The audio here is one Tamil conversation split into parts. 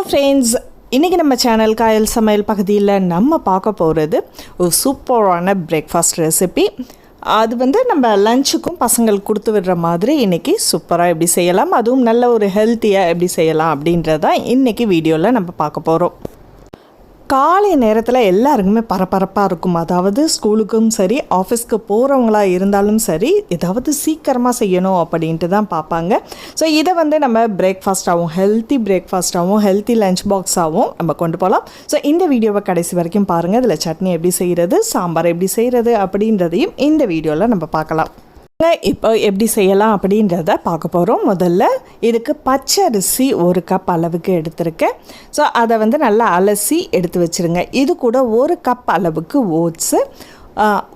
ஃப்ரெண்ட்ஸ், இன்றைக்கி நம்ம சேனல் காயல் சமையல் பகுதியில் நம்ம பார்க்க போகிறது ஒரு சூப்பரான பிரேக்ஃபாஸ்ட் ரெசிபி. அது நம்ம லஞ்சுக்கும் பசங்களுக்கு கொடுத்து விடுற மாதிரி இன்றைக்கி சூப்பராக எப்படி செய்யலாம், அதுவும் நல்ல ஒரு ஹெல்த்தியாக எப்படி செய்யலாம் அப்படின்றதான் இன்றைக்கி வீடியோவில் நம்ம பார்க்க போகிறோம். காலை நேரத்தில் எல்லாருக்குமே பரபரப்பாக இருக்கும். அதாவது ஸ்கூலுக்கும் சரி, ஆஃபீஸ்க்கு போகிறவங்களா இருந்தாலும் சரி, ஏதாவது சீக்கிரமாக செய்யணும் அப்படின்ட்டு தான் பார்ப்பாங்க. ஸோ இதை நம்ம பிரேக்ஃபாஸ்ட்டாகவும், ஹெல்த்தி பிரேக்ஃபாஸ்ட்டாகவும், ஹெல்த்தி லஞ்ச் பாக்ஸாகவும் நம்ம கொண்டு போகலாம். ஸோ இந்த வீடியோவை கடைசி வரைக்கும் பாருங்கள். இதில் சட்னி எப்படி செய்கிறது, சாம்பார் எப்படி செய்கிறது அப்படின்றதையும் இந்த வீடியோவில் நம்ம பார்க்கலாம். இப்போ எப்படி செய்யலாம் அப்படின்றத பார்க்க போகிறோம். முதல்ல இதுக்கு பச்சை அரிசி 1 கப் அளவுக்கு எடுத்திருக்கேன். ஸோ அதை நல்லா அலசி எடுத்து வச்சுருங்க. இது கூட 1 கப் அளவுக்கு ஓட்ஸு,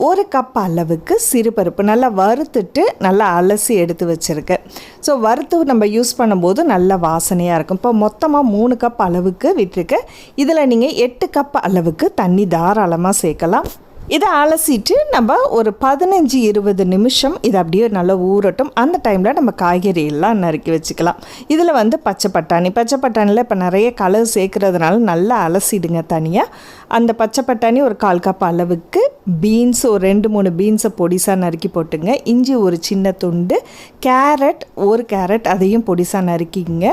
1 கப் அளவுக்கு சிறுபருப்பு நல்லா வறுத்துட்டு நல்லா அலசி எடுத்து வச்சுருக்கேன். ஸோ வறுத்து நம்ம யூஸ் பண்ணும்போது நல்ல வாசனையாக இருக்கும். இப்போ மொத்தமாக 3 கப் அளவுக்கு விட்டுருக்கேன். இதில் நீங்கள் 8 கப் அளவுக்கு தண்ணி தாராளமாக சேர்க்கலாம். இதை அலசிட்டு நம்ம ஒரு 15-20 நிமிஷம் இதை அப்படியே நல்லா ஊறட்டும். அந்த டைமில் நம்ம காய்கறியெல்லாம் நறுக்கி வச்சுக்கலாம். இதில் பச்சை பட்டாணியில் இப்போ நிறைய கலர் சேர்க்குறதுனால நல்லா அலசிடுங்க தனியாக. அந்த பச்சை பட்டாணி ஒரு 1/4 கப் அளவுக்கு, பீன்ஸ் ஒரு 2-3 பீன்ஸை பொடிசாக நறுக்கி போட்டுங்க. இஞ்சி ஒரு சின்ன துண்டு, கேரட் 1 கேரட் அதையும் பொடிசாக நறுக்கிங்க.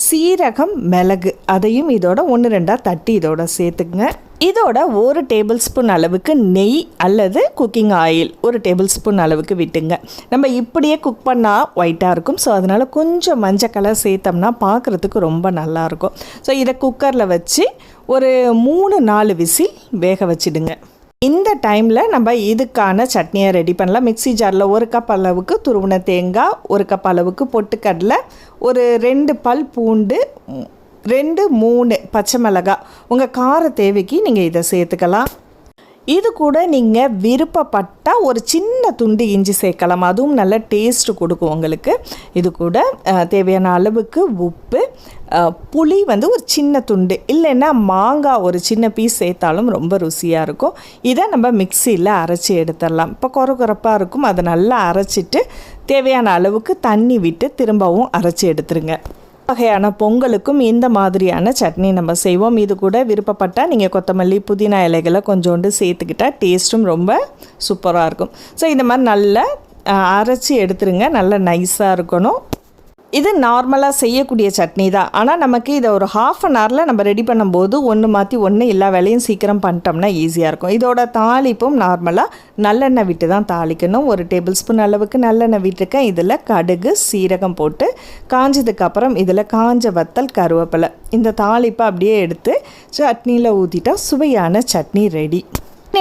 சீரகம், மிளகு அதையும் இதோட 1-2 தட்டி இதோட சேர்த்துக்குங்க. இதோட 1 டேபிள் ஸ்பூன் அளவுக்கு நெய் அல்லது குக்கிங் ஆயில் 1 டேபிள் ஸ்பூன் அளவுக்கு விட்டுங்க. நம்ம இப்படியே குக் பண்ணால் ஒயிட்டாக இருக்கும். ஸோ அதனால் கொஞ்சம் மஞ்சள் கலர் சேர்த்தோம்னா பார்க்குறதுக்கு ரொம்ப நல்லாயிருக்கும். ஸோ இதை குக்கரில் வச்சு ஒரு 3-4 விசில் வேக வச்சுடுங்க. இந்த டைமில் நம்ம இதுக்கான சட்னியை ரெடி பண்ணலாம். மிக்ஸி ஜாரில் 1 கப் அளவுக்கு துருவின தேங்காய், 1 கப் அளவுக்கு பொட்டுக்கடலை, ஒரு 2 பல் பூண்டு, 2-3 பச்சை மிளகாய், உங்கள் கார தேவைக்கு நீங்கள் இதை சேர்த்துக்கலாம். இது கூட நீங்கள் விருப்பப்பட்டால் ஒரு சின்ன துண்டு இஞ்சி சேர்க்கலாம். அதுவும் நல்ல டேஸ்ட்டு கொடுக்கும் உங்களுக்கு. இது கூட தேவையான அளவுக்கு உப்பு, புளி ஒரு சின்ன துண்டு, இல்லைன்னா மாங்காய் ஒரு சின்ன பீஸ் சேர்த்தாலும் ரொம்ப ருசியாக இருக்கும். இதை நம்ம மிக்சியில் அரைச்சி எடுத்துடலாம். இப்போ கொரப்பாக இருக்கும். அதை நல்லா அரைச்சிட்டு தேவையான அளவுக்கு தண்ணி விட்டு திரும்பவும் அரைச்சி எடுத்துருங்க. வகையான பொங்கலுக்கும் இந்த மாதிரியான சட்னி நம்ம செய்வோம். இது கூட விருப்பப்பட்டால் நீங்கள் கொத்தமல்லி, புதினா இலைகளை கொஞ்சோண்டு சேர்த்துக்கிட்டால் டேஸ்ட்டும் ரொம்ப சூப்பராக இருக்கும். ஸோ இந்த மாதிரி நல்லா அரைச்சி எடுத்துருங்க. நல்லா நைஸாக இருக்கணும். இது நார்மலாக செய்யக்கூடிய சட்னி தான். ஆனால் நமக்கு இதை ஒரு 1/2 ஹவரில் நம்ம ரெடி பண்ணும்போது ஒன்று மாற்றி ஒன்று எல்லா வேலையும் சீக்கிரம் பண்ணிட்டோம்னா ஈஸியாக இருக்கும். இதோட தாளிப்பும் நார்மலாக நல்லெண்ணெய் விட்டு தான் தாளிக்கணும். 1 டேபிள் ஸ்பூன் அளவுக்கு நல்லெண்ணெய் விட்டுருக்கேன். இதில் கடுகு, சீரகம் போட்டு காஞ்சதுக்கப்புறம் இதில் காஞ்ச வத்தல், கருவேப்பிலை, இந்த தாளிப்பை அப்படியே எடுத்து சட்னியில் ஊற்றிட்டா சுவையான சட்னி ரெடி.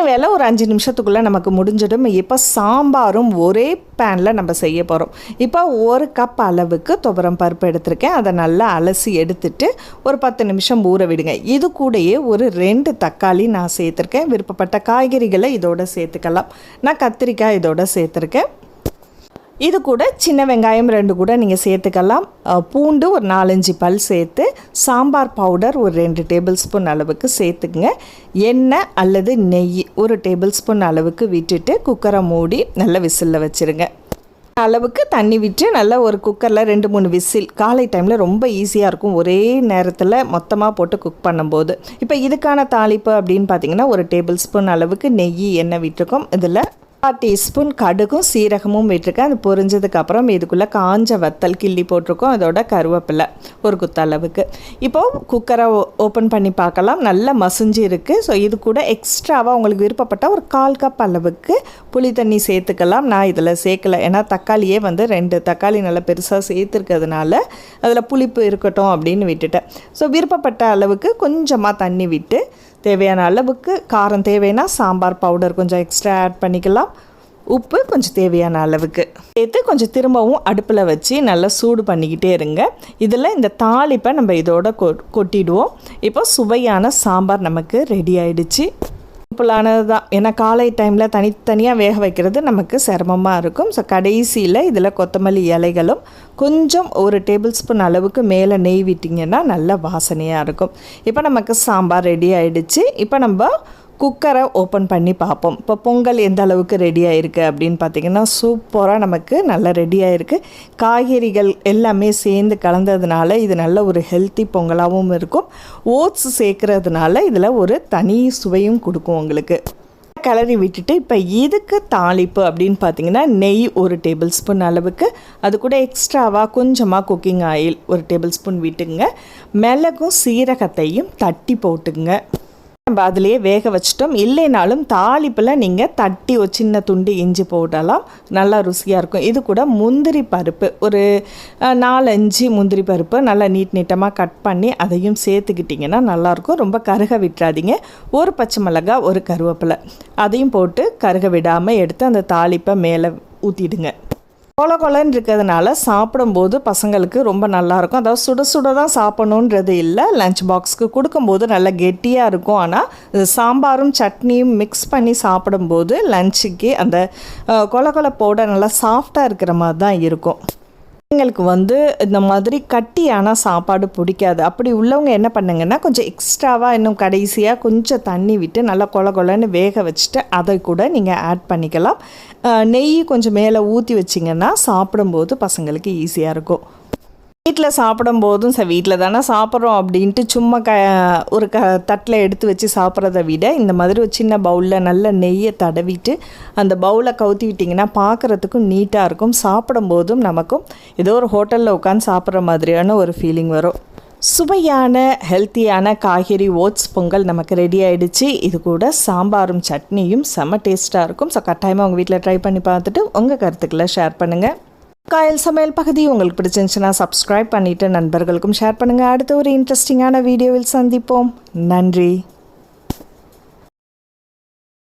வேலை ஒரு 5 நிமிஷத்துக்குள்ளே நமக்கு முடிஞ்சிடும். இப்போ சாம்பாரும் ஒரே பேனில் நம்ம செய்ய போகிறோம். இப்போ 1 கப் அளவுக்கு துவரம் பருப்பு எடுத்திருக்கேன். அதை நல்லா அலசி எடுத்துட்டு ஒரு 10 நிமிஷம் ஊற விடுங்க. இது கூடயே ஒரு 2 தக்காளி நான் சேர்த்துருக்கேன். விருப்பப்பட்ட காய்கறிகளை இதோட சேர்த்துக்கலாம். நான் கத்திரிக்காய் இதோட சேர்த்துருக்கேன். இது கூட சின்ன வெங்காயம் 2 கூட நீங்கள் சேர்த்துக்கலாம். பூண்டு ஒரு 4-5 பல் சேர்த்து, சாம்பார் பவுடர் ஒரு 2 டேபிள் ஸ்பூன் அளவுக்கு சேர்த்துக்குங்க. எண்ணெய் அல்லது நெய் 1 டேபிள் ஸ்பூன் அளவுக்கு விட்டுட்டு குக்கரை மூடி நல்ல விசிலில் வச்சுருங்க. அளவுக்கு தண்ணி விட்டு நல்லா ஒரு குக்கரில் 2-3 விசில். காலை டைமில் ரொம்ப ஈஸியாக இருக்கும், ஒரே நேரத்தில் மொத்தமாக போட்டு குக் பண்ணும்போது. இப்போ இதுக்கான தாளிப்பு அப்படின்னு பார்த்தீங்கன்னா 1 டேபிள் ஸ்பூன் அளவுக்கு நெய், எண்ணெய் விட்டுருக்கோம். இதில் 1/4 டீஸ்பூன் கடுகும் சீரகமும் விட்டுருக்கேன். அது பொரிஞ்சதுக்கப்புறம் இதுக்குள்ளே காஞ்ச வத்தல் கிள்ளி போட்டிருக்கோம். அதோட கருவேப்பிலை 1 குத்தளவுக்கு. இப்போது குக்கரை ஓப்பன் பண்ணி பார்க்கலாம். நல்லா மசிஞ்சு இருக்குது. ஸோ இது கூட எக்ஸ்ட்ராவாக உங்களுக்கு விருப்பப்பட்டால் ஒரு 1/4 கப் அளவுக்கு புளி தண்ணி சேர்த்துக்கலாம். நான் இதில் சேர்க்கலை, ஏன்னா தக்காளியே 2 தக்காளி நல்லா பெருசாக சேர்த்துருக்கிறதுனால அதில் புளிப்பு இருக்கட்டும் அப்படின்னு விட்டுட்டேன். ஸோ விருப்பப்பட்ட அளவுக்கு கொஞ்சமாக தண்ணி விட்டு தேவையான அளவுக்கு காரம் தேவைன்னா சாம்பார் பவுடர் கொஞ்சம் எக்ஸ்ட்ரா ஆட் பண்ணிக்கலாம். உப்பு கொஞ்சம் தேவையான அளவுக்கு சேர்த்து கொஞ்சம் திரும்பவும் அடுப்பில் வச்சு நல்லா சூடு பண்ணிக்கிட்டே இருங்க. இதில் இந்த தாளிப்பை நம்ம இதோட கொட்டிடுவோம். இப்போ சுவையான சாம்பார் நமக்கு ரெடி ஆயிடுச்சு. சிம்பிளானது தான். ஏன்னா காலை டைமில் தனித்தனியாக வேக வைக்கிறது நமக்கு சிரமமாக இருக்கும். ஸோ கடைசியில் இதில் கொத்தமல்லி இலைகளும் கொஞ்சம் 1 டேபிள் ஸ்பூன் அளவுக்கு மேலே நெய் விட்டிங்கன்னா நல்ல வாசனையாக இருக்கும். இப்போ நமக்கு சாம்பார் ரெடி ஆகிடுச்சு. இப்போ நம்ம குக்கரை ஓப்பன் பண்ணி பார்ப்போம். இப்போ பொங்கல் எந்த அளவுக்கு ரெடியாக இருக்குது அப்படின்னு பார்த்திங்கன்னா சூப்பராக நமக்கு நல்லா ரெடியாக இருக்குது. காய்கறிகள் எல்லாமே சேர்ந்து கலந்ததுனால இது நல்ல ஒரு ஹெல்த்தி பொங்கலாகவும் இருக்கும். ஓட்ஸ் சேர்க்குறதுனால இதில் ஒரு தனி சுவையும் கொடுக்கும் உங்களுக்கு. கிளறி விட்டுட்டு இப்போ இதுக்கு தாளிப்பு அப்படின்னு பார்த்தீங்கன்னா நெய் 1 டேபிள் ஸ்பூன் அளவுக்கு, அது கூட எக்ஸ்ட்ராவாக கொஞ்சமாக குக்கிங் ஆயில் 1 டேபிள் ஸ்பூன் விட்டுங்க. மிளகும் சீரகத்தையும் தட்டி போட்டுங்க. நம்ம அதிலேயே வேக வச்சிட்டோம். இல்லைனாலும் தாளிப்பில் நீங்கள் தட்டி ஒரு சின்ன துண்டு இஞ்சி போடலாம், நல்லா ருசியாக இருக்கும். இது கூட முந்திரி பருப்பு ஒரு 4-5 முந்திரி பருப்பு நல்லா நீட்டமாக கட் பண்ணி அதையும் சேர்த்துக்கிட்டிங்கன்னா நல்லாயிருக்கும். ரொம்ப கருக விட்டுறாதீங்க. ஒரு பச்சை மிளகாய், ஒரு கருவேப்பிலை அதையும் போட்டு கருக விடாமல் எடுத்து அந்த தாளிப்பை மேலே ஊற்றிடுங்க. கொல கொலன்னு இருக்கிறதுனால சாப்பிடும்போது பசங்களுக்கு ரொம்ப நல்லாயிருக்கும். அதாவது சுட சுட தான் சாப்பிடணுன்றது இல்லை, லஞ்ச் பாக்ஸுக்கு கொடுக்கும்போது நல்லா கெட்டியாக இருக்கும். ஆனால் சாம்பாரும் சட்னியும் மிக்ஸ் பண்ணி சாப்பிடும்போது லஞ்சுக்கு அந்த கொல கொலப்போட நல்லா சாஃப்டாக இருக்கிற மாதிரி தான் இருக்கும். எங்களுக்கு இந்த மாதிரி கட்டியான சாப்பாடு பிடிக்காது. அப்படி உள்ளவங்க என்ன பண்ணுங்கன்னா கொஞ்சம் எக்ஸ்ட்ராவாக இன்னும் கடைசியாக கொஞ்சம் தண்ணி விட்டு நல்லா கொல கொலன்னு வேக வச்சுட்டு அதை கூட நீங்கள் ஆட் பண்ணிக்கலாம். நெய் கொஞ்சம் மேலே ஊற்றி வச்சிங்கன்னா சாப்பிடும்போது பசங்களுக்கு ஈஸியாக இருக்கும். வீட்டில் சாப்பிடும்போதும் வீட்டில் தானே சாப்பிட்றோம் அப்படின்ட்டு சும்மா ஒரு தட்டில் எடுத்து வச்சு சாப்பிட்றத விட இந்த மாதிரி ஒரு சின்ன பவுலில் நல்ல நெய்யை தடவிட்டு அந்த பவுலை கவுத்தி விட்டிங்கன்னா பார்க்குறதுக்கும் நீட்டாக இருக்கும். சாப்பிடும்போதும் நமக்கும் ஏதோ ஒரு ஹோட்டலில் உட்காந்து சாப்பிட்ற மாதிரியான ஒரு ஃபீலிங் வரும். சுவையான ஹெல்த்தியான காய்கறி ஓட்ஸ் பொங்கல் நமக்கு ரெடி ஆகிடுச்சு. இது கூட சாம்பாரும் சட்னியும் செம்ம டேஸ்ட்டாக இருக்கும். ஸோ கட்டாயமாக உங்கள் வீட்டில் ட்ரை பண்ணி பார்த்துட்டு உங்கள் கருத்துக்களை ஷேர் பண்ணுங்கள். காயல் சமையல் பகுதி உங்களுக்கு பிடிச்சிருந்துச்சுன்னா சப்ஸ்கிரைப் பண்ணிவிட்டு நண்பர்களுக்கும் ஷேர் பண்ணுங்கள். அடுத்த ஒரு இன்ட்ரெஸ்டிங்கான வீடியோவில் சந்திப்போம். நன்றி.